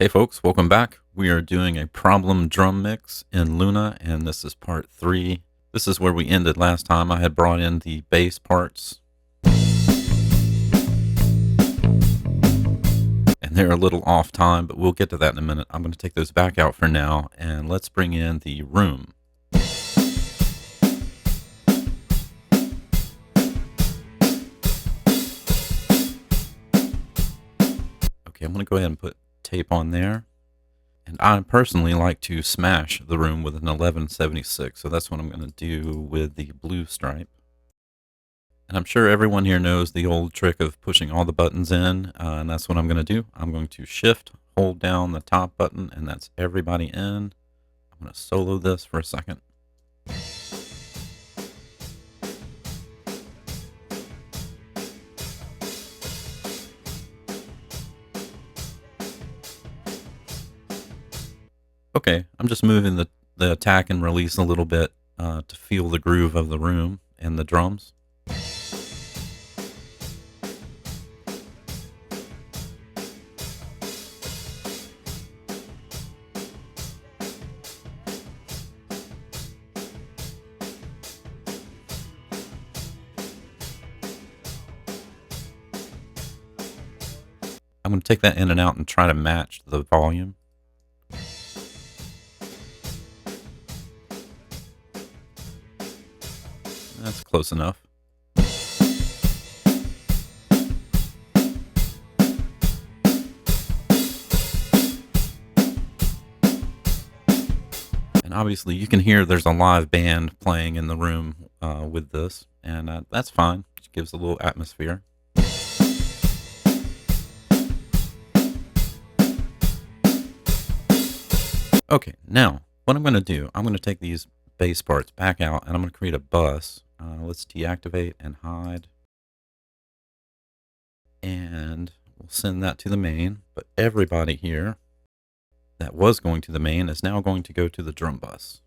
Hey folks, welcome back. We are doing a problem drum mix in Luna, and this is part 3. This is where we ended last time. I had brought in the bass parts, and they're a little off time, but we'll get to that in a minute. I'm going to take those back out for now, and let's bring in the room. Okay, I'm going to go ahead and put tape on there. And I personally like to smash the room with an 1176, so that's what I'm going to do with the blue stripe. And I'm sure everyone here knows the old trick of pushing all the buttons in, and that's what I'm going to do. I'm going to shift, hold down the top button, and that's everybody in. I'm going to solo this for a second. Okay, I'm just moving the attack and release a little bit to feel the groove of the room and the drums. I'm going to take that in and out and try to match the volume. That's close enough. And obviously you can hear there's a live band playing in the room with this, and that's fine. It gives a little atmosphere. Okay, now what I'm going to do, I'm going to take these bass parts back out and I'm going to create a bus. Let's deactivate and hide. And we'll send that to the main, but everybody here that was going to the main is now going to go to the drum bus.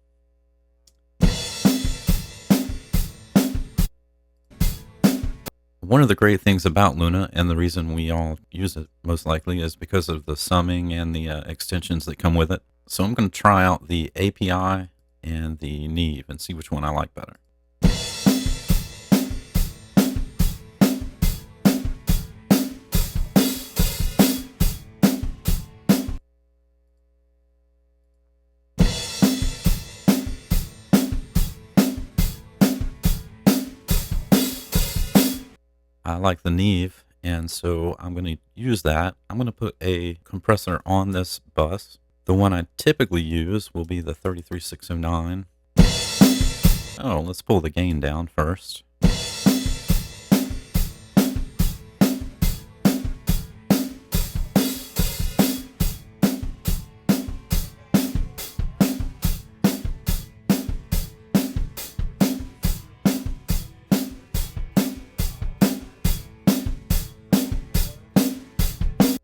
One of the great things about Luna, and the reason we all use it most likely, is because of the summing and the extensions that come with it. So I'm going to try out the API and the Neve and see which one I like better. I like the Neve, and so I'm going to use that. I'm going to put a compressor on this bus. The one I typically use will be the 33609. Oh, let's pull the gain down first.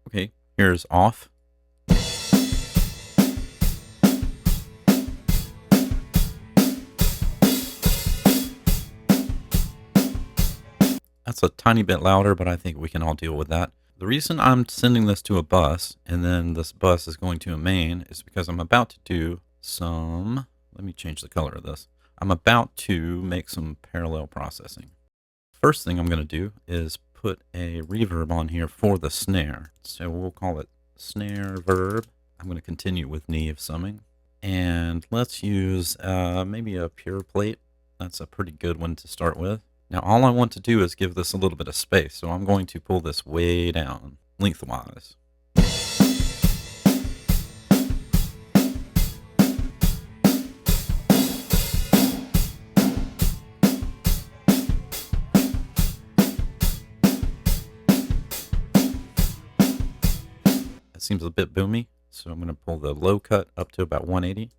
Okay, here's off. That's a tiny bit louder, but I think we can all deal with that. The reason I'm sending this to a bus and then this bus is going to a main is because I'm about to do some, let me change the color of this. I'm about to make some parallel processing. First thing I'm going to do is put a reverb on here for the snare. So we'll call it snare verb. I'm going to continue with Neve summing. And let's use maybe a pure plate. That's a pretty good one to start with. Now all I want to do is give this a little bit of space. So I'm going to pull this way down lengthwise. That seems a bit boomy, so I'm going to pull the low cut up to about 180.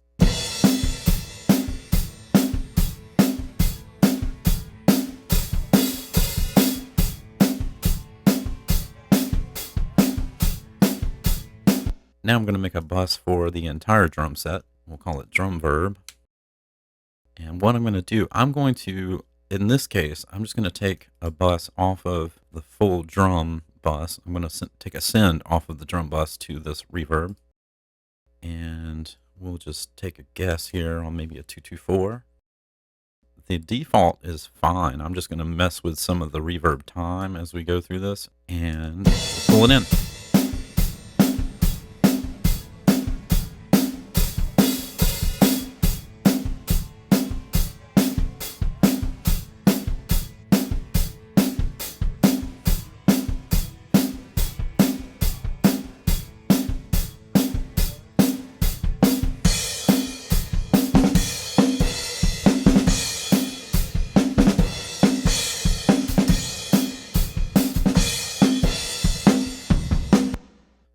Now I'm going to make a bus for the entire drum set. We'll call it drum verb. And what I'm going to do, I'm going to, in this case, I'm just going to take a bus off of the full drum bus. I'm going to take a send off of the drum bus to this reverb. And we'll just take a guess here on maybe a 224. The default is fine. I'm just going to mess with some of the reverb time as we go through this, and we'll pull it in.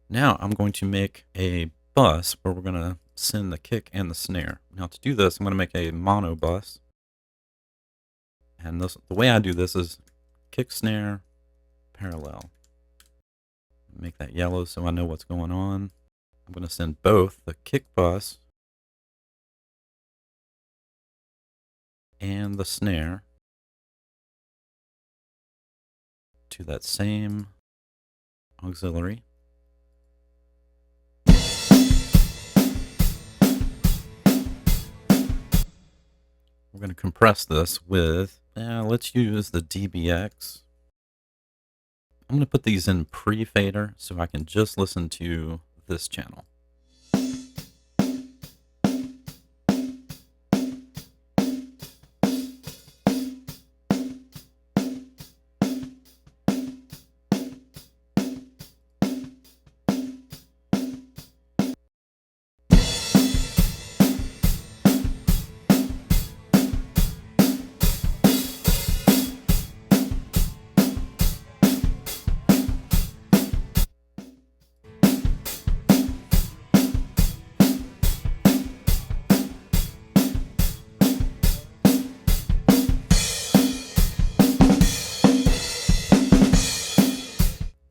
Now I'm going to make a bus where we're going to send the kick and the snare. Now to do this, I'm going to make a mono bus. And the way I do this is kick, snare, parallel. Make that yellow so I know what's going on. I'm going to send both the kick bus and the snare to that same auxiliary. We're going to compress this with, let's use the DBX. I'm going to put these in pre-fader so I can just listen to this channel.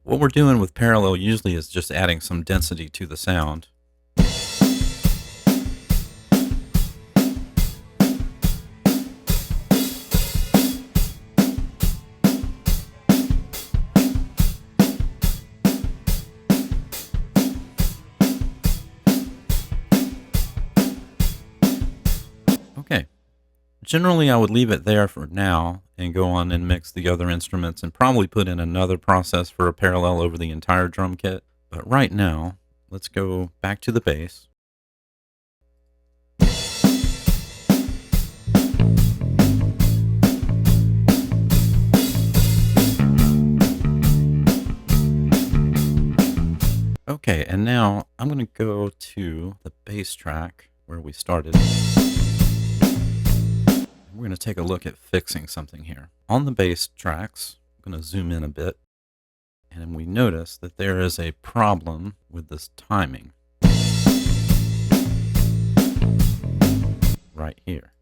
What we're doing with parallel usually is just adding some density to the sound. Okay. Generally, I would leave it there for now and go on and mix the other instruments and probably put in another process for a parallel over the entire drum kit. But right now, let's go back to the bass. Okay, and now I'm going to go to the bass track where we started. We're going to take a look at fixing something here. On the bass tracks, I'm going to zoom in a bit, and we notice that there is a problem with this timing right here.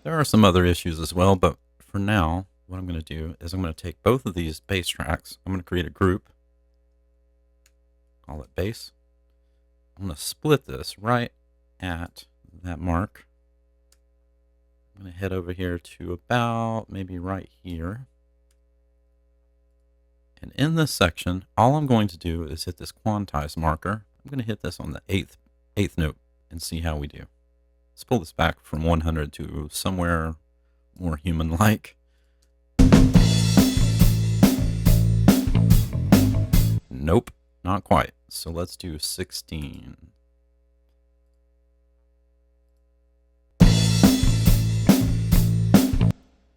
There are some other issues as well, but for now, what I'm going to do is I'm going to take both of these bass tracks. I'm going to create a group. Call it bass. I'm going to split this right at that mark. I'm going to head over here to about maybe right here. And in this section, all I'm going to do is hit this quantize marker. I'm going to hit this on the eighth note and see how we do. Let's pull this back from 100 to somewhere more human-like. Nope. Not quite. So let's do 16.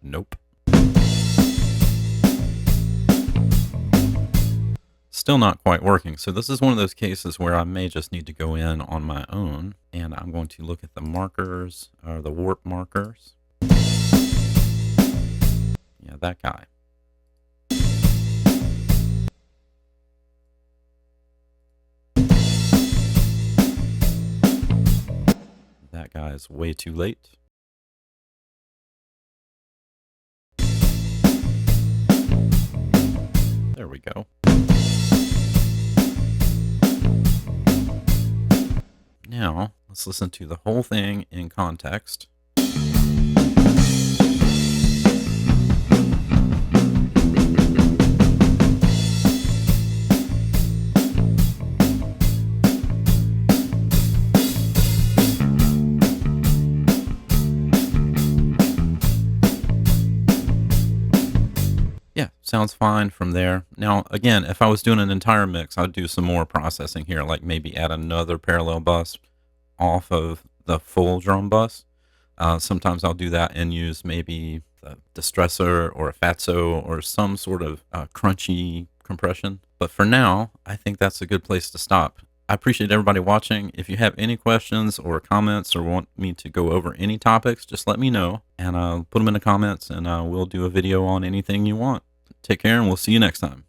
Nope. Still not quite working. So this is one of those cases where I may just need to go in on my own, and I'm going to look at the markers, or the warp markers. Yeah, that guy. That guy is way too late. There we go. Now, Let's listen to the whole thing in context. Yeah, sounds fine from there. Now, again, if I was doing an entire mix, I'd do some more processing here, like maybe add another parallel bus off of the full drum bus. Sometimes I'll do that and use maybe a distressor or a fatso or some sort of crunchy compression. But for now, I think that's a good place to stop. I appreciate everybody watching. If you have any questions or comments or want me to go over any topics, just let me know and I'll put them in the comments and we'll do a video on anything you want. Take care and we'll see you next time.